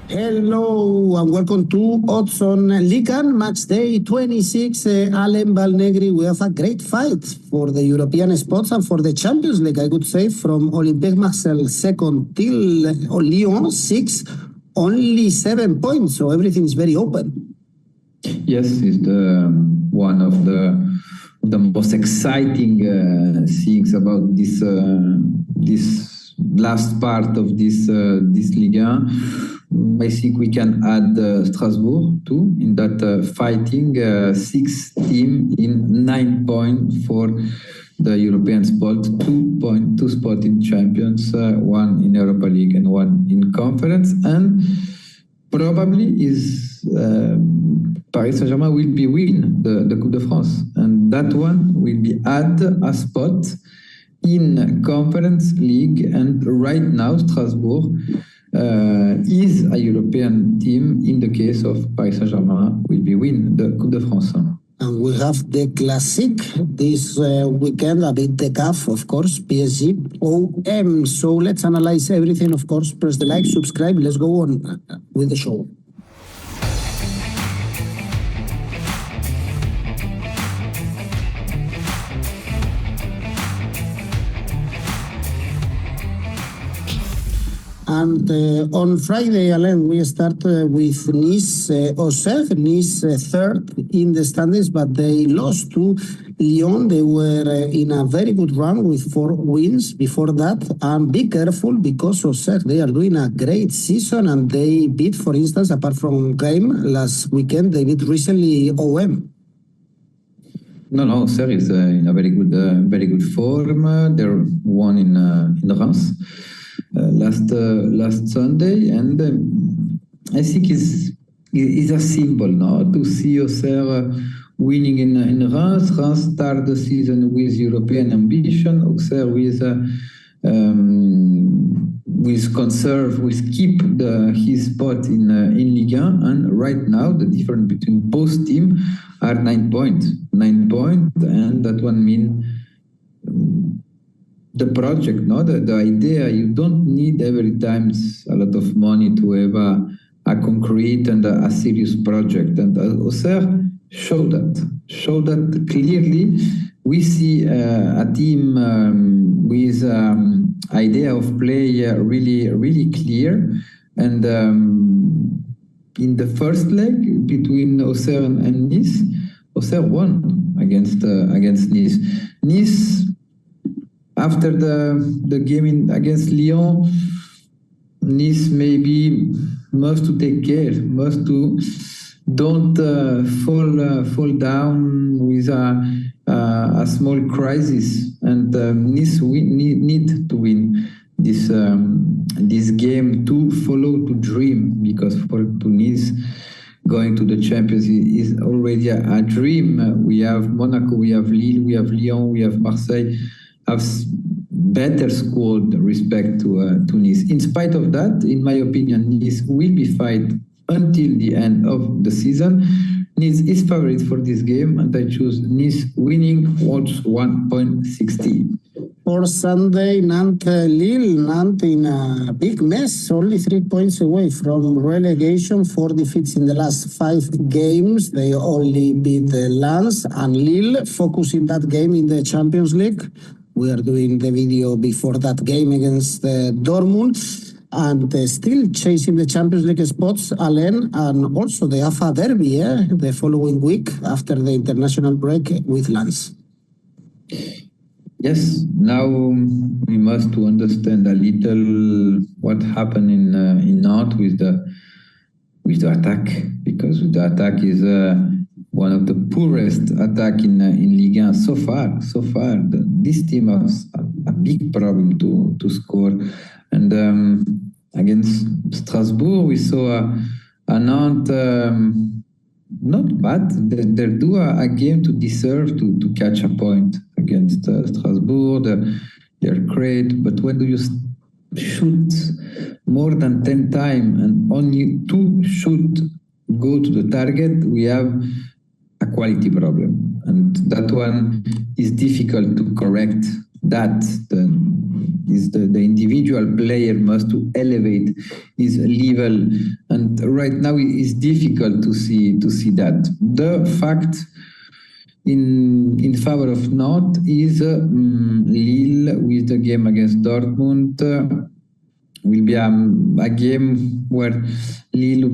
Hello and welcome to Odds on Ligue Matchday 26. Alain Valnegri, we have a great fight for the European spots and for the Champions League, I would say, from Olympique Marseille second till Lyon 6, only 7 points, so everything is very open. Yes, it's one of the most exciting things about this last part of this Ligue 1. I think we can add Strasbourg too in that fighting 6 team in 9 points for the European spot, 2 spots in Champions, 1 in Europa League and 1 in Conference, and probably is Paris Saint-Germain will be win the Coupe de France, and that one will be add a spot in Conference League, and right now Strasbourg is a European team in the case of Paris Saint-Germain will be win the Coupe de France. And we have the Classic this weekend, a bit the CAF, of course, PSG, OM. So let's analyze everything, of course. Press the like, subscribe. Let's go on with the show. And on Friday, Alain, we start with Nice, Auxerre. Nice third in the standings, but they lost to Lyon. They were in a very good run with 4 wins before that. And be careful because Auxerre, they are doing a great season and they beat, for instance, apart from Reims last weekend, they beat recently OM. No, Auxerre is in a very good form. They're won in Reims. Last Sunday, and I think is a symbol now to see Auxerre winning in Reims. Reims start the season with European ambition. Auxerre with keep his spot in Ligue 1, and right now the difference between both teams are 9 points, and that one means. The project, no, the idea, you don't need every time a lot of money to have a concrete and a serious project. And Auxerre showed that clearly. We see a team with idea of play really clear. And in the first leg between Auxerre and Nice, Auxerre won against Nice. Nice. After the game against Lyon, Nice maybe must to take care, must to don't fall down with a small crisis, and Nice need to win this game to follow to dream, because for Nice going to the Champions is already a dream. We have Monaco, we have Lille, we have Lyon, we have Marseille. Have better squad respect to Nice. In spite of that, in my opinion, Nice will be fight until the end of the season. Nice is favorite for this game, and I choose Nice winning odds 1.60. For Sunday, Nantes, Lille. Nantes in a big mess, only 3 points away from relegation, 4 defeats in the last 5 games. They only beat Lens, and Lille focusing that game in the Champions League. We are doing the video before that game against Dortmund, and still chasing the Champions League spots, Alain, and also they have a derby the following week after the international break with Lens. Yes, now we must to understand a little what happened in Nantes with the attack, because the attack is one of the poorest attack in Ligue 1 so far. This team has a big problem to score, and against Strasbourg we saw a Nantes not bad. They do a game to deserve to catch a point against Strasbourg. They're great, but when do you shoot more than 10 times and only 2 shoot go to the target, we have a quality problem, and that one is difficult to correct that the individual player must to elevate his level, and right now it's difficult to see that. The fact in favor of Nantes is Lille with the game against Dortmund will be a game where Lille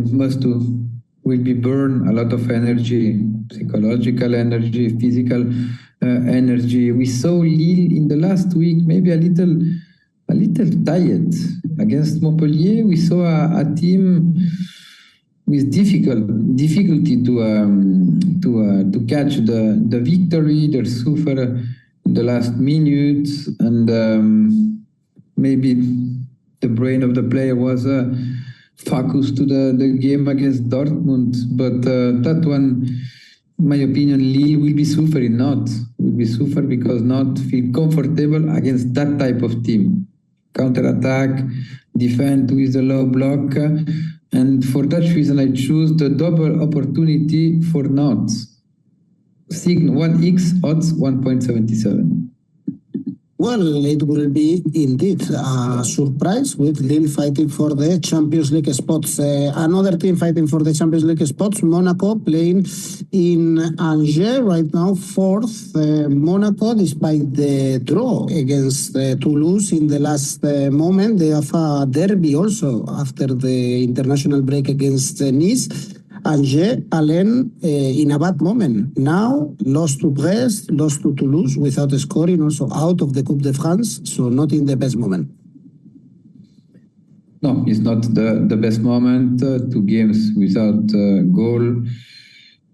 will be burn a lot of energy, psychological energy, physical energy. We saw Lille in the last week maybe a little tired against Montpellier. We saw a team with difficulty to catch the victory. They suffer in the last minutes, and maybe the brain of the player was focused to the game against Dortmund. But that one, in my opinion, Lille will be suffering. Will be suffer because not feel comfortable against that type of team. Counter-attack, defend with the low block. And for that reason, I choose the double opportunity for Nantes. 1x odds 1.77. Well, it will be indeed a surprise with Lille fighting for the Champions League spots. Another team fighting for the Champions League spots, Monaco, playing in Angers right now, fourth. Monaco, despite the draw against Toulouse in the last moment, they have a derby also after the international break against Nice. Angers, Alain, in a bad moment. Now, lost to Brest, lost to Toulouse without scoring, also out of the 𝐿𝐵𝗔𝗀, so not in the best moment. No, it's not the best moment. 2 games without goal,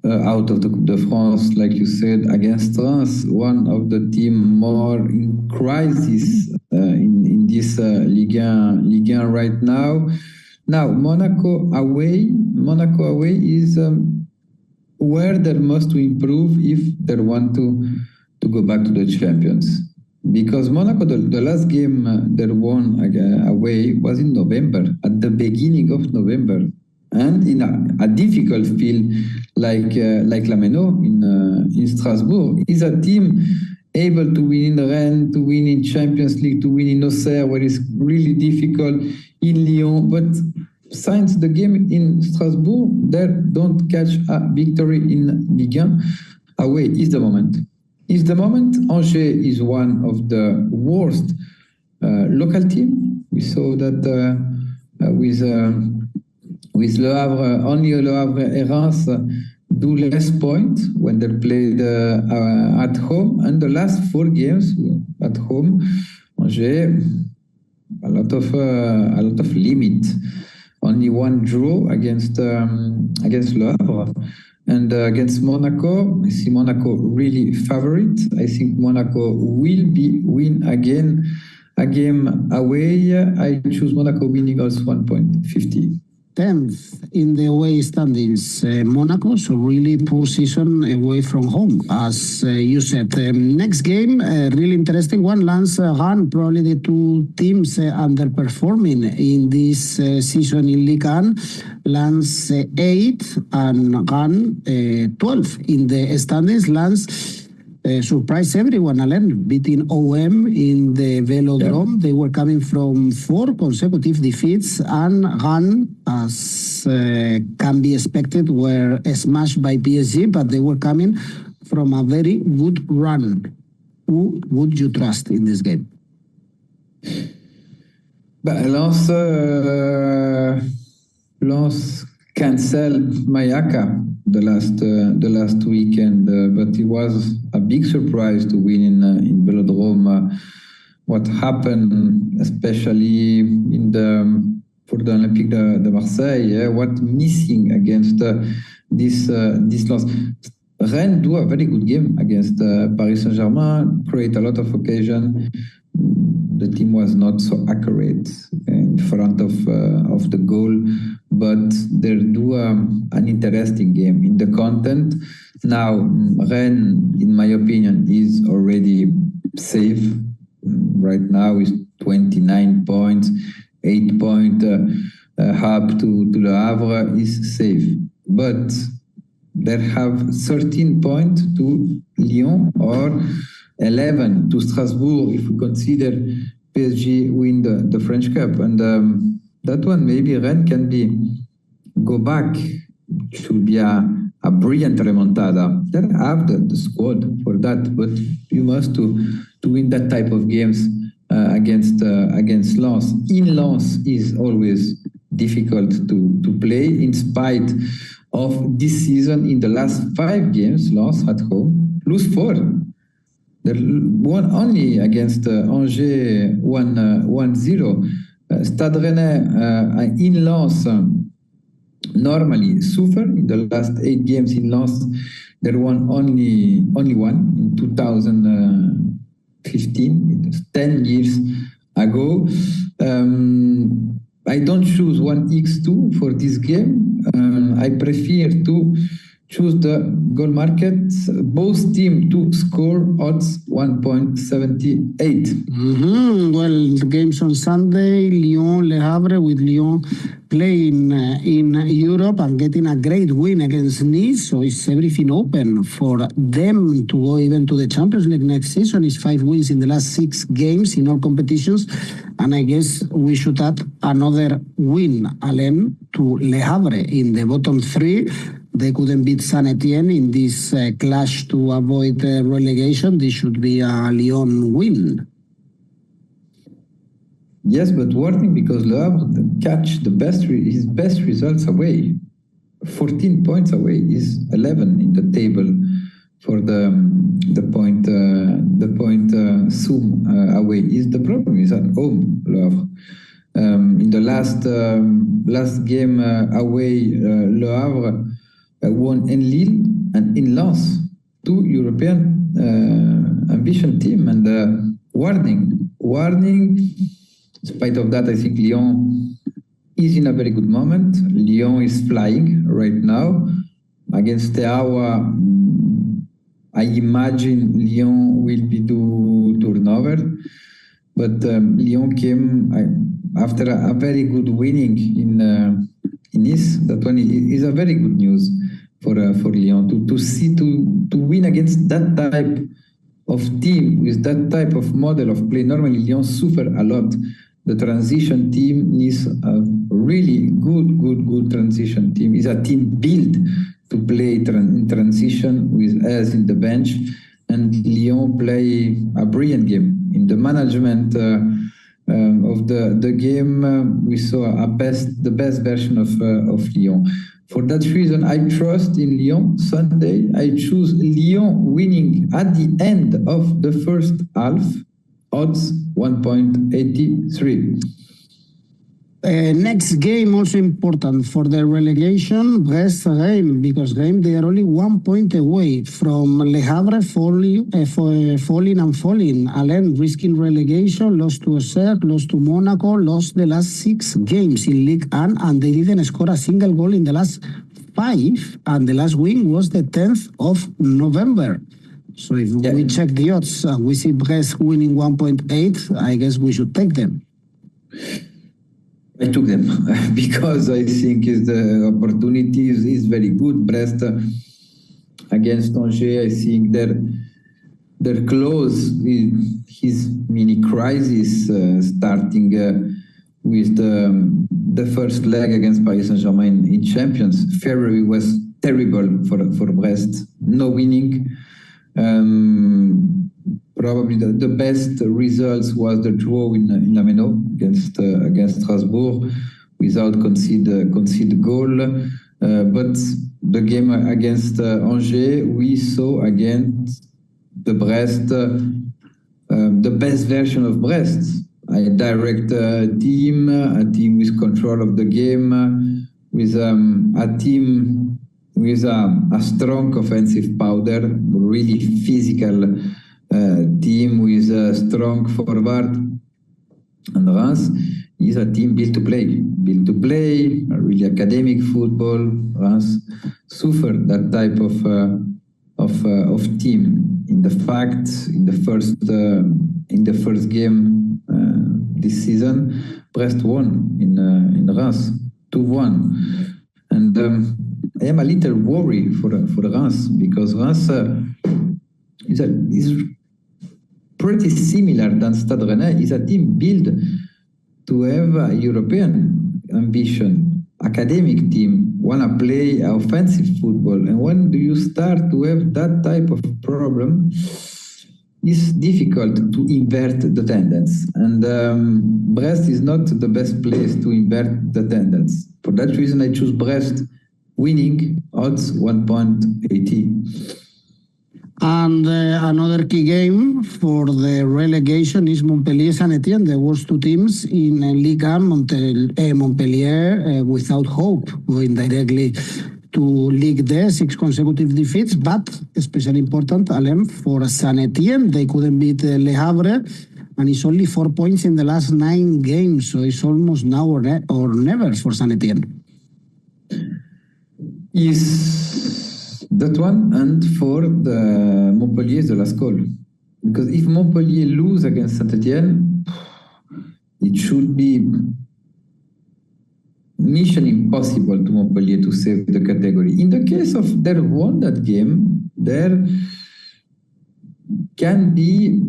out of the 𝐿𝐵𝗔𝗀, like you said, against Reims, one of the team more in crisis in this Ligue 1 right now. Now, Monaco away is where they must improve if they want to go back to the champions. Because Monaco, the last game they won away was in November, at the beginning of November. And in a difficult field like 𝐷𝗏𝗏 in Strasbourg, is a team able to win in Rennes, to win in Champions League, to win in Auxerre, where it's really difficult, in Lyon. But since the game in Strasbourg, they don't catch a victory in Ligue 1. Away is the moment. Angers is one of the worst local team. We saw that with Le Havre, only Le Havre and Reims do less points when they played at home. And the last 4 games at home, Angers, a lot of limit. Only 1 draw against Le Havre. And against Monaco, I see Monaco really favorite. I think Monaco will win again a game away. I choose Monaco winning also 1.50. 10th in the away standings, Monaco, so really poor season away from home, as you said. Next game, really interesting one, Lens, Rennes, probably the 2 teams underperforming in this season in Ligue 1. Lens 8 and Rennes 12 in the standings. Lens surprised everyone, Alain, beating OM in the 𝗏𝗏𝗀𝗀. Yeah. They were coming from 4 consecutive defeats, and Rennes, as can be expected, were smashed by PSG, but they were coming from a very good run. Who would you trust in this game? Lens canceled my ACCA the last weekend, but it was a big surprise to win in 𝗏𝗏𝗀𝗀. What happened, especially for the Olympique de Marseille, what missing against this loss. Rennes do a very good game against Paris Saint-Germain, create a lot of occasion. The team was not so accurate in front of the goal, but they do an interesting game in the content. Now, Rennes, in my opinion, is already safe. Right now is 29 points, 8 points up to Le Havre is safe. But they have 13 points to Lyon or 11 to Strasbourg if we consider PSG win the French Cup. And that one, maybe Rennes can go back. It should be a brilliant remontada. They have the squad for that, but you must to win that type of games against Lens. In Lens is always difficult to play, in spite of this season. In the last 5 games, Lens at home lose 4. They won only against Angers 1-0. Stade Rennais in Lens normally suffer. In the last 8 games in Lens, they won only one in 2015, 10 years ago. I don't choose 1x2 for this game. I prefer to choose the goal market. Both teams to score odds 1.78. Well, the games on Sunday, Lyon, Le Havre, with Lyon playing in Europe and getting a great win against Nice, so it's everything open for them to go even to the Champions League next season. It's 5 wins in the last 6 games in all competitions, and I guess we should add another win, Alain, to Le Havre in the bottom 3. They couldn't beat Saint-Etienne in this clash to avoid relegation. This should be a Lyon win. Yes, but warning, because Le Havre catch his best results away. 14 points away is 11 in the table for the point sum away. Is the problem is at home, Le Havre. In the last game away, Le Havre won in Lille and in Lens, 2 European ambition team, and warning. In spite of that, I think Lyon is in a very good moment. Lyon is flying right now. Against Steaua, I imagine Lyon will be do turnover, but Lyon came after a very good winning in Nice. That one is a very good news for Lyon to win against that type of team with that type of model of play. Normally, Lyon suffer a lot. The transition team is a really good transition team. It's a team built to play in transition with us in the bench, and Lyon play a brilliant game. In the management of the game, we saw the best version of Lyon. For that reason, I trust in Lyon Sunday. I choose Lyon winning at the end of the first half, odds 1.83. Next game also important for the relegation, Brest Reims, because Reims, they are only 1 point away from Le Havre falling. Alain risking relegation, lost to Auxerre, lost to Monaco, lost the last 6 games in Ligue 1, and they didn't score a single goal in the last 5, and the last win was the 10th of November. So if we check the odds and we see Brest winning 1.8, I guess we should take them. I took them because I think the opportunity is very good. Brest against Angers, I think they're close with his mini crisis, starting with the first leg against Paris Saint-Germain in Champions. February was terrible for Brest, no winning. Probably the best results was the draw in Lameno against Strasbourg without concede goal. But the game against Angers, we saw against the Brest the best version of Brest. A direct team, a team with control of the game, with a team with a strong offensive powder, really physical team with a strong forward. And Reims is a team built to play, a really academic football. Reims suffered that type of team. In the first game this season, Brest won in Reims 2-1, and I am a little worried for Reims, because Reims is pretty similar than Stade Rennais. Is a team built to have a European ambition, academic team, want to play offensive football. And when do you start to have that type of problem, it's difficult to invert the tendency. And Brest is not the best place to invert the tendency. For that reason, I choose Brest winning odds 1.80. And another key game for the relegation is Montpellier Saint-Etienne, the worst two teams in Ligue 1. Montpellier without hope, going directly to Ligue 6 consecutive defeats, but especially important, Alain, for Saint-Etienne, they couldn't beat Le Havre, and it's only 4 points in the last 9 games, so it's almost now or never for Saint-Etienne. Is that one, and for the Montpellier is the last call. Because if Montpellier lose against Saint-Etienne, it should be mission impossible to Montpellier to save the category. In the case of they won that game, there can be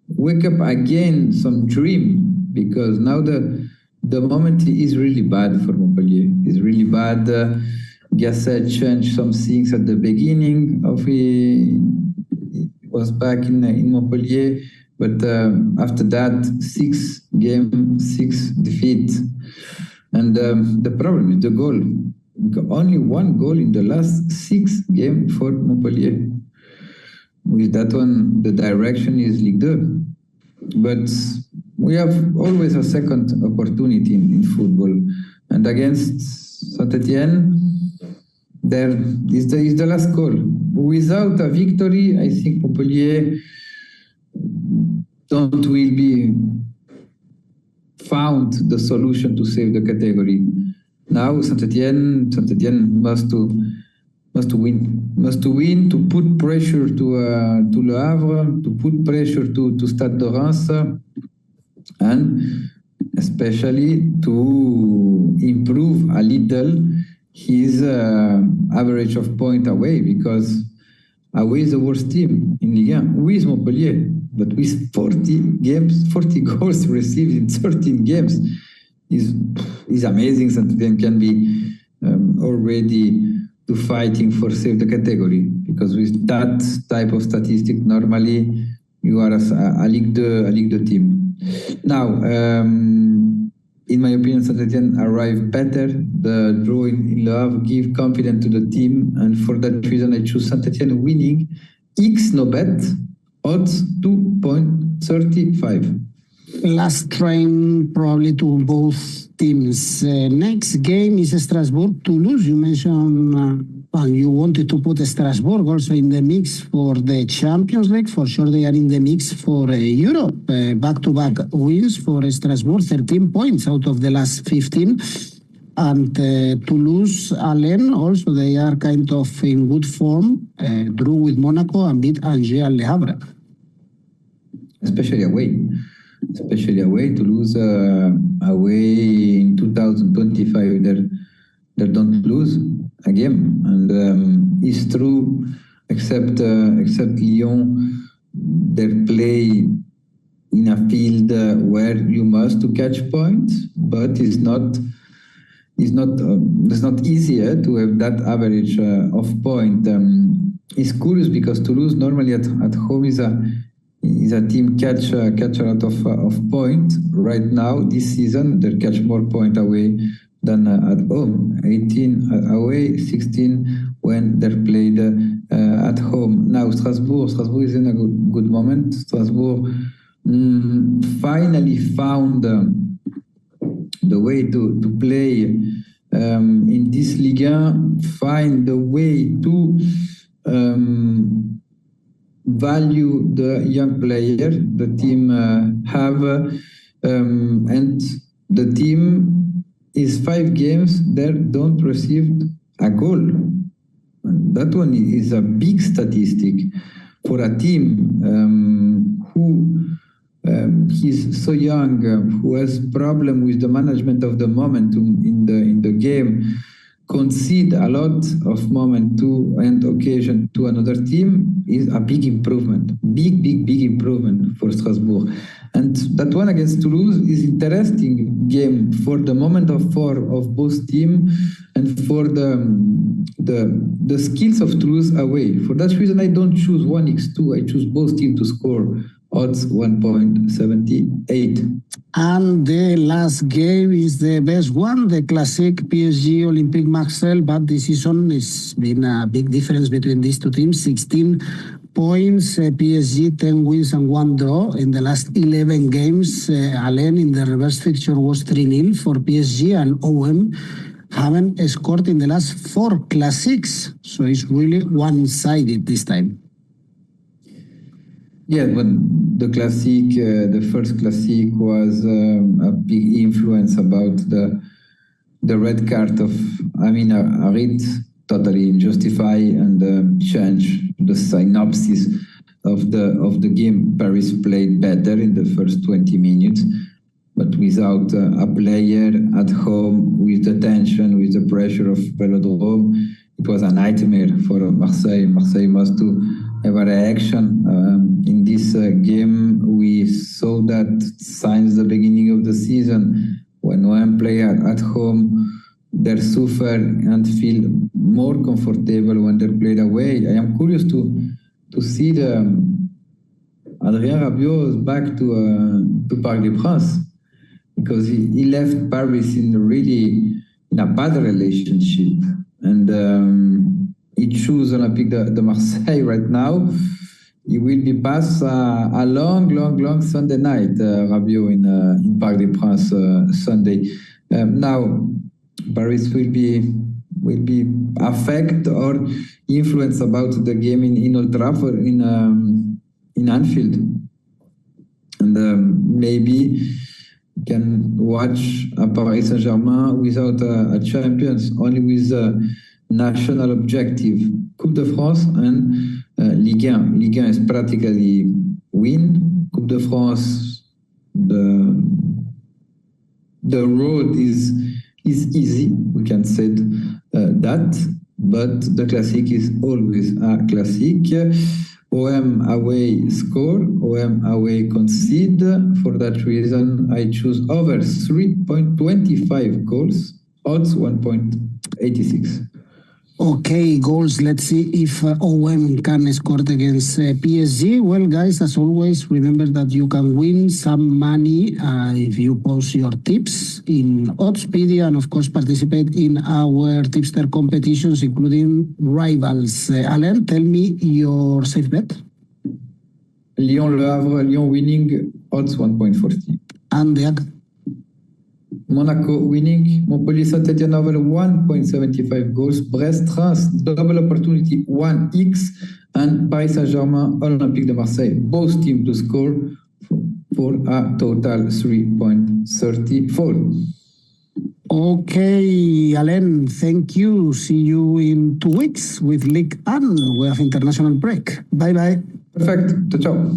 wake up again some dream, because now the moment is really bad for Montpellier. It's really bad. Gasset changed some things at the beginning of he was back in Montpellier, but after that 6 defeat. And the problem is the goal. Only 1 goal in the last 6 games for Montpellier. With that one, the direction is Ligue 2. But we have always a second opportunity in football. And against Saint-Etienne, there is the last call. Without a victory, I think Montpellier will be found the solution to save the category. Now Saint-Etienne must win to put pressure to Le Havre, to put pressure to Stade de Reims, and especially to improve a little his average of point away, because away is the worst team in Ligue 1. With Montpellier, but with 40 goals received in 13 games, is amazing. Saint-Etienne can be already to fighting for save the category, because with that type of statistic, normally you are a Ligue 2 team. Now, in my opinion, Saint-Etienne arrived better. The draw in Le Havre give confidence to the team, and for that reason, I choose Saint-Etienne winning 𝐋𝐞𝐿 odds 2.35. Last train probably to both teams. Next game is Strasbourg, Toulouse. You mentioned you wanted to put Strasbourg also in the mix for the Champions League. For sure they are in the mix for Europe. Back-to-back wins for Strasbourg, 13 points out of the last 15. And Toulouse, Alain, also they are kind of in good form. Drew with Monaco and beat Angers and Le Havre. Especially away, Toulouse away in 2025, they don't lose a game, and it's true. Except Lyon, they play in a field where you must to catch points, but it's not easier to have that average of point. It's curious because Toulouse normally at home is a team catch a lot of point. Right now, this season, they catch more point away than at home. 18 away, 16 when they're played at home. Now, Strasbourg is in a good moment. Strasbourg finally found the way to play in this Ligue 1, find the way to value the young player the team have, and the team is 5 games that don't receive a goal. That one is a big statistic for a team who he's so young, who has problem with the management of the momentum in the game. concede a lot of moment to and occasion to another team is a big improvement, big improvement for Strasbourg. And that one against Toulouse is interesting game for the moment of both teams and for the skills of Toulouse away. For that reason, I don't choose 1x2. I choose both teams to score. Odds 1.78. And the last game is the best one, the classic PSG Olympique Marseille, but this season has been a big difference between these two teams, 16 points, PSG 10 wins and 1 draw. In the last 11 games, Alain in the reverse fixture was 3-0 for PSG, and 𝐿 haven't scored in the last 4 classics, so it's really one-sided this time. Yeah, but the classic, the first classic was a big influence about the red card of Amin Harit, totally unjustified, and change the synopsis of the game. Paris played better in the first 20 minutes, but without a player at home, with the tension, with the pressure of Velodrome, it was a nightmare for Marseille. Marseille must have a reaction. In this game, we saw that since the beginning of the season, when one player at home, they suffer and feel more comfortable when they're played away. I am curious to see the Adrien Rabiot back to Parc des Princes, because he left Paris in a bad relationship, and he chose Olympique de Marseille right now. He will be past a long Sunday night, Rabiot, in Parc des Princes Sunday. Now, Paris will be affected or influenced about the game in Old Trafford, in Anfield, and maybe can watch a Paris Saint-Germain without a champions, only with a national objective, Coupe de France and Ligue 1. Ligue 1 is practically win. Coupe de France, the road is easy, we can say that, but the classic is always a classic. 𝐿 away score, 𝐿 away concede. For that reason, I choose over 3.25 goals, odds 1.86. Okay, goals. Let's see if 𝐿 can score against PSG. Well, guys, as always, remember that you can win some money if you post your tips in Oddspedia, and of course participate in our tipster competitions, including rivals. Alain, tell me your safe bet. Lyon, Le Havre, Lyon winning, odds 1.40. And the Monaco winning, Montpellier Saint-Etienne over 1.75 goals, Brest Reims double opportunity 1x, and Paris Saint-Germain Olympique de Marseille, both teams to score for a total 3.34. Okay, Alain, thank you. See you in 2 weeks with Ligue 1. We have international break. Bye-bye. Perfect. Ciao.